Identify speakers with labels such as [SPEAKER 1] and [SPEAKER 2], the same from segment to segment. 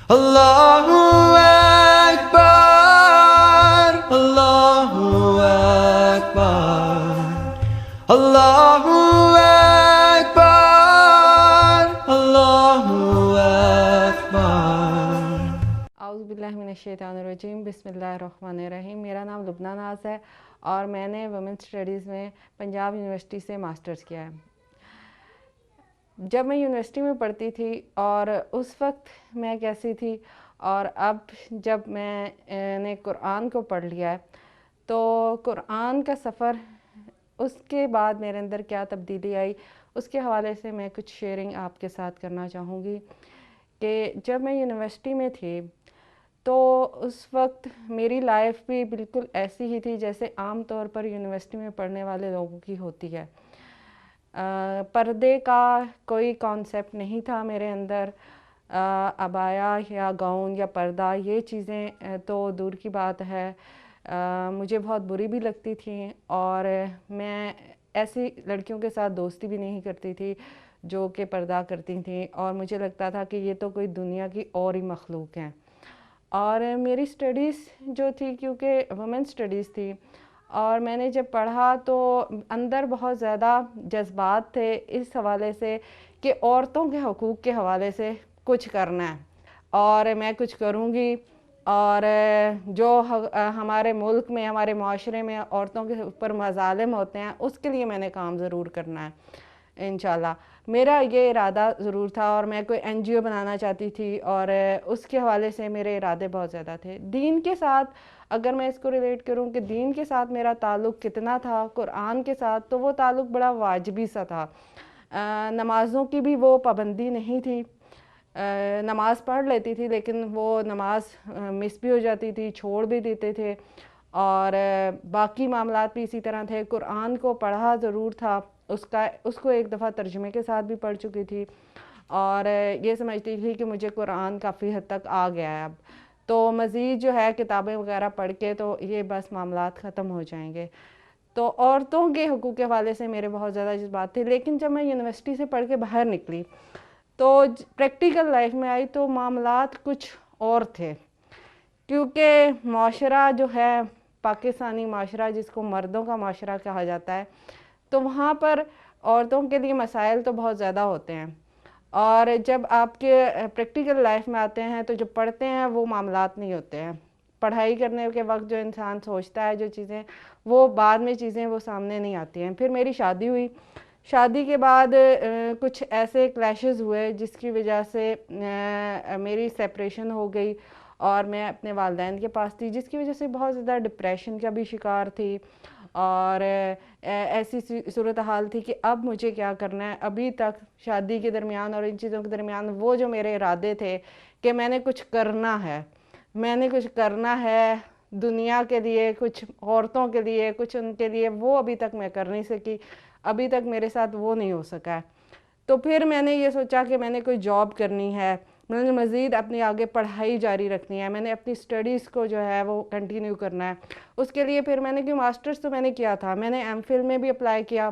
[SPEAKER 1] Allahu Akbar, Allahu Akbar, Allahu Akbar, Allahu Akbar.
[SPEAKER 2] औज़ुबिल्लाहिमिनश्शैतानिर्रजीम बिस्मिल्लाहिर्रहमानिर्रहीम। मेरा नाम लुबना नाज है और मैंने वुमेन स्टडीज़ में पंजाब यूनिवर्सिटी से मास्टर्स किया है। जब मैं यूनिवर्सिटी में पढ़ती थी और उस वक्त मैं कैसी थी और अब जब मैंने कुरान को पढ़ लिया है तो कुरान का सफ़र उसके बाद मेरे अंदर क्या तब्दीली आई उसके हवाले से मैं कुछ शेयरिंग आपके साथ करना चाहूँगी कि जब मैं यूनिवर्सिटी में थी तो उस वक्त मेरी लाइफ भी बिल्कुल ऐसी ही थी जैसे आम तौर पर यूनिवर्सिटी में पढ़ने वाले लोगों की होती है। पर्दे का कोई कॉन्सेप्ट नहीं था मेरे अंदर। अबाया या गाउन या पर्दा ये चीज़ें तो दूर की बात है, मुझे बहुत बुरी भी लगती थी और मैं ऐसी लड़कियों के साथ दोस्ती भी नहीं करती थी जो कि पर्दा करती थी और मुझे लगता था कि ये तो कोई दुनिया की और ही मखलूक हैं। और मेरी स्टडीज़ जो थी क्योंकि वुमेन स्टडीज़ थी और मैंने जब पढ़ा तो अंदर बहुत ज़्यादा जज्बात थे इस हवाले से कि औरतों के हकूक़ के हवाले से कुछ करना है और मैं कुछ करूँगी और जो हमारे मुल्क में हमारे माशरे में औरतों के ऊपर मज़ालिम होते हैं उसके लिए मैंने काम ज़रूर करना है इंशाल्लाह। मेरा ये इरादा ज़रूर था और मैं कोई NGO बनाना चाहती थी और उसके हवाले से मेरे इरादे बहुत ज़्यादा थे। दीन के साथ अगर मैं इसको रिलेट करूं कि दीन के साथ मेरा ताल्लुक़ कितना था कुरान के साथ, तो वो ताल्लुक़ बड़ा वाजिबी सा था। नमाज़ों की भी वो पाबंदी नहीं थी। नमाज़ पढ़ लेती थी लेकिन वो नमाज मिस भी हो जाती थी, छोड़ भी देते थे और बाकी मामलात भी इसी तरह थे। कुरान को पढ़ा ज़रूर था, उसको एक दफ़ा तर्जुमे के साथ भी पढ़ चुकी थी और ये समझती थी कि मुझे कुरान काफ़ी हद तक आ गया है अब तो मज़ीद जो है किताबें वगैरह पढ़ के तो ये बस मामलात ख़त्म हो जाएंगे। तो औरतों के हकूक़ के हवाले से मेरे बहुत ज़्यादा जज्बात थे। लेकिन जब मैं यूनिवर्सिटी से पढ़ के बाहर निकली तो प्रैक्टिकल लाइफ में आई तो मामलात कुछ और थे, क्योंकि माशरा जो है पाकिस्तानी माशरा जिसको मर्दों का माशरा कहा जाता है, तो वहाँ पर औरतों के लिए मसाइल तो बहुत ज़्यादा होते हैं और जब आपके प्रैक्टिकल लाइफ में आते हैं तो जो पढ़ते हैं वो मामलात नहीं होते हैं। पढ़ाई करने के वक्त जो इंसान सोचता है जो चीज़ें वो बाद में चीज़ें वो सामने नहीं आती हैं। फिर मेरी शादी हुई। शादी के बाद कुछ ऐसे क्लैशेस हुए जिसकी वजह से मेरी सेपरेशन हो गई और मैं अपने वालिदैन के पास थी, जिसकी वजह से बहुत ज़्यादा डिप्रेशन का भी शिकार थी और ऐसी सूरत हाल थी कि अब मुझे क्या करना है। अभी तक शादी के दरमियान और इन चीज़ों के दरमियान वो जो मेरे इरादे थे कि मैंने कुछ करना है दुनिया के लिए, कुछ औरतों के लिए, कुछ उनके लिए, वो अभी तक मैं कर नहीं सकी, अभी तक मेरे साथ वो नहीं हो सका है। तो फिर मैंने ये सोचा कि मैंने कोई जॉब करनी है, मैंने मज़ीद अपनी आगे पढ़ाई जारी रखनी है, मैंने अपनी स्टडीज़ को जो है वो कंटिन्यू करना है। उसके लिए फिर मैंने कि मास्टर्स तो मैंने किया था, मैंने MPhil में भी अप्लाई किया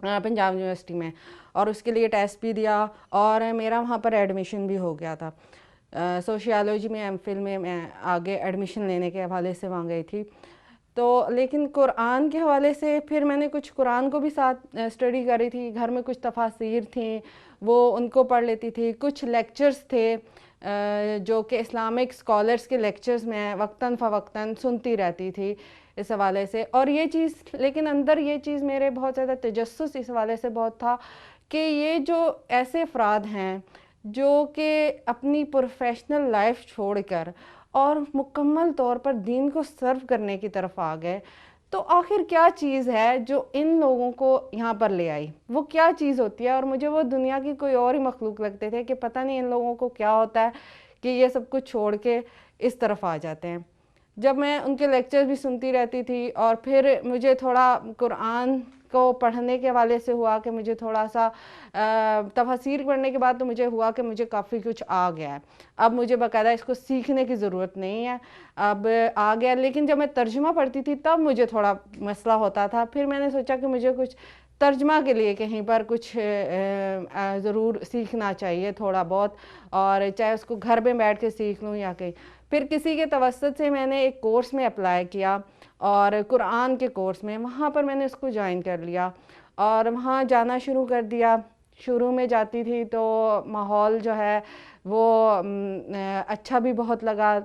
[SPEAKER 2] पंजाब यूनिवर्सिटी में और उसके लिए टेस्ट भी दिया और मेरा वहाँ पर एडमिशन भी हो गया था। सोशियोलॉजी में MPhil में मैं आगे एडमिशन लेने के हवाले से वहाँ गई थी। तो लेकिन कुरान के हवाले से फिर मैंने कुछ कुरान को भी साथ स्टडी करी थी। घर में कुछ तफासिर थी वो उनको पढ़ लेती थी। कुछ लेक्चर्स थे जो कि इस्लामिक स्कॉलर्स के लेक्चर्स मैं वक्तन फ़वक्तन सुनती रहती थी इस हवाले से। और ये चीज़ लेकिन अंदर ये चीज़ मेरे बहुत ज़्यादा तजस्सुस इस हवाले से बहुत था कि ये जो ऐसे अफराद हैं जो कि अपनी प्रोफेशनल लाइफ छोड़कर और मुकम्मल तौर पर दीन को सर्व करने की तरफ आ गए, तो आखिर क्या चीज़ है जो इन लोगों को यहाँ पर ले आई, वो क्या चीज़ होती है। और मुझे वो दुनिया की कोई और ही मखलूक लगते थे कि पता नहीं इन लोगों को क्या होता है कि ये सब कुछ छोड़ के इस तरफ आ जाते हैं। जब मैं उनके लेक्चर भी सुनती रहती थी और फिर मुझे थोड़ा कुरान को पढ़ने के हवाले से हुआ कि मुझे थोड़ा सा तफसीर पढ़ने के बाद तो मुझे हुआ कि मुझे काफ़ी कुछ आ गया है, अब मुझे बाकायदा इसको सीखने की ज़रूरत नहीं है, अब आ गया। लेकिन जब मैं तर्जुमा पढ़ती थी तब मुझे थोड़ा मसला होता था। फिर मैंने सोचा कि मुझे कुछ ترجمہ کے لیے کہیں پر کچھ ضرور سیکھنا چاہیے تھوڑا بہت، اور چاہے اس کو گھر میں بیٹھ کے سیکھ لوں یا کہیں. پھر کسی کے توسط سے میں نے ایک کورس میں اپلائی کیا، اور قرآن کے کورس میں، وہاں پر میں نے اس کو جوائن کر لیا اور وہاں جانا شروع کر دیا. شروع میں جاتی تھی تو ماحول جو ہے وہ اچھا بھی بہت لگا،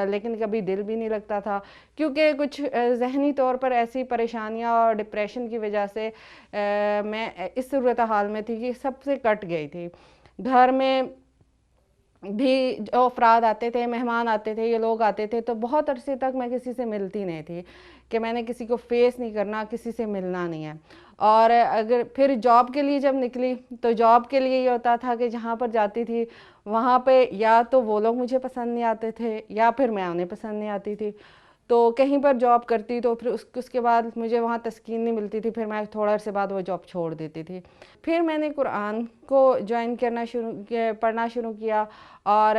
[SPEAKER 2] لیکن کبھی دل بھی نہیں لگتا تھا، کیونکہ کچھ ذہنی طور پر ایسی پریشانیاں اور ڈپریشن کی وجہ سے میں اس صورتحال میں تھی کہ سب سے کٹ گئی تھی. گھر میں بھی جو افراد آتے تھے، مہمان آتے تھے، یہ لوگ آتے تھے، تو بہت عرصے تک میں کسی سے ملتی نہیں تھی کہ میں نے کسی کو فیس نہیں کرنا، کسی سے ملنا نہیں ہے. اور اگر پھر جاب کے لیے جب نکلی تو جاب کے لیے یہ ہوتا تھا کہ جہاں پر جاتی تھی وہاں پہ یا تو وہ لوگ مجھے پسند نہیں آتے تھے یا پھر میں انہیں پسند نہیں آتی تھی. تو کہیں پر جاب کرتی تو پھر اس کے بعد مجھے وہاں تسکین نہیں ملتی تھی، پھر میں تھوڑا عرصے بعد وہ جاب چھوڑ دیتی تھی. پھر میں نے قرآن کو جوائن کرنا پڑھنا شروع کیا، اور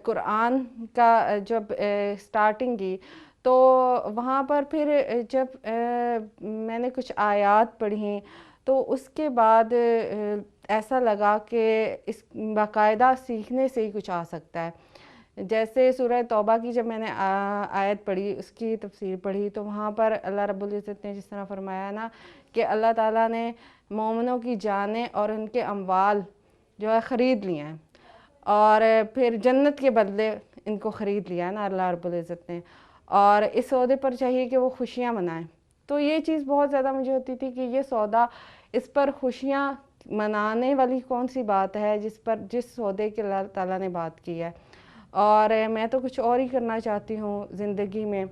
[SPEAKER 2] قرآن کا جب سٹارٹنگ کی تو وہاں پر پھر جب میں نے کچھ آیات پڑھیں تو اس کے بعد ایسا لگا کہ اس باقاعدہ سیکھنے سے ہی کچھ آ سکتا ہے. جیسے سورہ توبہ کی جب میں نے آیت پڑھی، اس کی تفسیر پڑھی، تو وہاں پر اللہ رب العزت نے جس طرح فرمایا نا کہ اللہ تعالیٰ نے مومنوں کی جانیں اور ان کے اموال جو ہے خرید لیے ہیں، اور پھر جنت کے بدلے ان کو خرید لیا ہے نا اللہ رب العزت نے، اور اس سودے پر چاہیے کہ وہ خوشیاں منائیں. تو یہ چیز بہت زیادہ مجھے ہوتی تھی کہ یہ سودا، اس پر خوشیاں منانے والی کون سی بات ہے جس سودے کے اللہ تعالیٰ نے بات کی ہے. اور میں تو کچھ اور ہی کرنا چاہتی ہوں زندگی میں.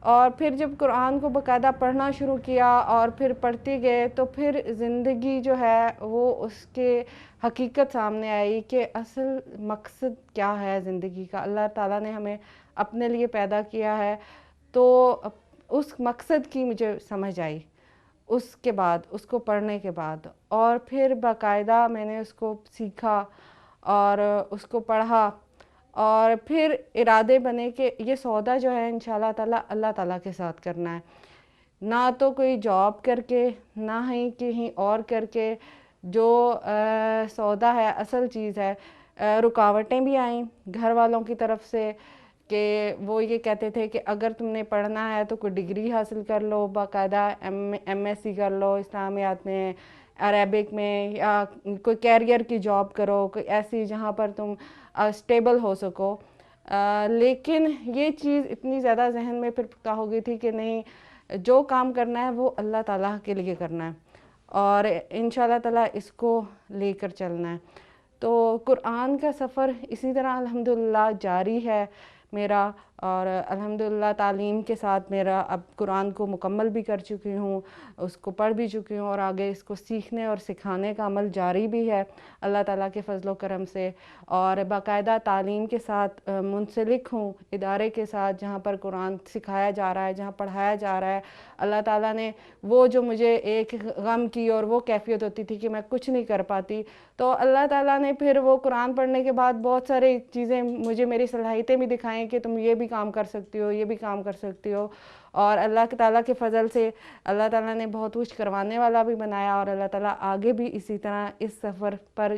[SPEAKER 2] اور پھر جب قرآن کو باقاعدہ پڑھنا شروع کیا اور پھر پڑھتے گئے تو پھر زندگی جو ہے وہ اس کے حقیقت سامنے آئی کہ اصل مقصد کیا ہے زندگی کا. اللہ تعالیٰ نے ہمیں اپنے لیے پیدا کیا ہے، تو اس مقصد کی مجھے سمجھ آئی اس کے بعد، اس کو پڑھنے کے بعد. اور پھر باقاعدہ میں نے اس کو سیکھا اور اس کو پڑھا، اور پھر ارادے بنے کہ یہ سودا جو ہے انشاءاللہ تعالیٰ اللہ تعالیٰ کے ساتھ کرنا ہے، نہ تو کوئی جاب کر کے، نہ ہی کہیں اور کر کے. جو سودا ہے، اصل چیز ہے. رکاوٹیں بھی آئیں گھر والوں کی طرف سے کہ وہ یہ کہتے تھے کہ اگر تم نے پڑھنا ہے تو کوئی ڈگری حاصل کر لو، باقاعدہ ایم ایس سی کر لو اسلامیات میں، عربک میں، یا کوئی کیریئر کی جاب کرو، کوئی ایسی جہاں پر تم اسٹیبل ہو سکو. لیکن یہ چیز اتنی زیادہ ذہن میں پھر پختہ ہو گئی تھی کہ نہیں، جو کام کرنا ہے وہ اللہ تعالیٰ کے لیے کرنا ہے، اور انشاءاللہ تعالیٰ اس کو لے کر چلنا ہے. تو قرآن کا سفر اسی طرح الحمدللہ جاری ہے میرا، اور الحمدللہ تعلیم کے ساتھ میرا اب قرآن کو مکمل بھی کر چکی ہوں، اس کو پڑھ بھی چکی ہوں، اور آگے اس کو سیکھنے اور سکھانے کا عمل جاری بھی ہے اللہ تعالیٰ کے فضل و کرم سے. اور باقاعدہ تعلیم کے ساتھ منسلک ہوں، ادارے کے ساتھ جہاں پر قرآن سکھایا جا رہا ہے، جہاں پڑھایا جا رہا ہے. اللہ تعالیٰ نے وہ جو مجھے ایک غم کی اور وہ کیفیت ہوتی تھی کہ میں کچھ نہیں کر پاتی، تو اللہ تعالیٰ نے پھر وہ قرآن پڑھنے کے بعد بہت ساری چیزیں مجھے، میری صلاحیتیں بھی دکھائیں کہ تم یہ بھی کام کر سکتی ہو، یہ بھی کام کر سکتی ہو. اور اللہ تعالیٰ کے فضل سے اللہ تعالیٰ نے بہت کچھ کروانے والا بھی بنایا، اور اللہ تعالیٰ آگے بھی اسی طرح اس سفر پر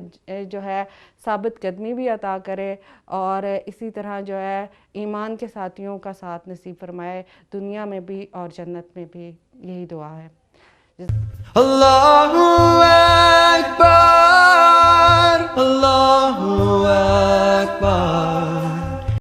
[SPEAKER 2] جو ہے ثابت قدمی بھی عطا کرے، اور اسی طرح جو ہے ایمان کے ساتھیوں کا ساتھ نصیب فرمائے، دنیا میں بھی اور جنت میں بھی. یہی دعا ہے.
[SPEAKER 1] Allahu Akbar, Allahu Akbar.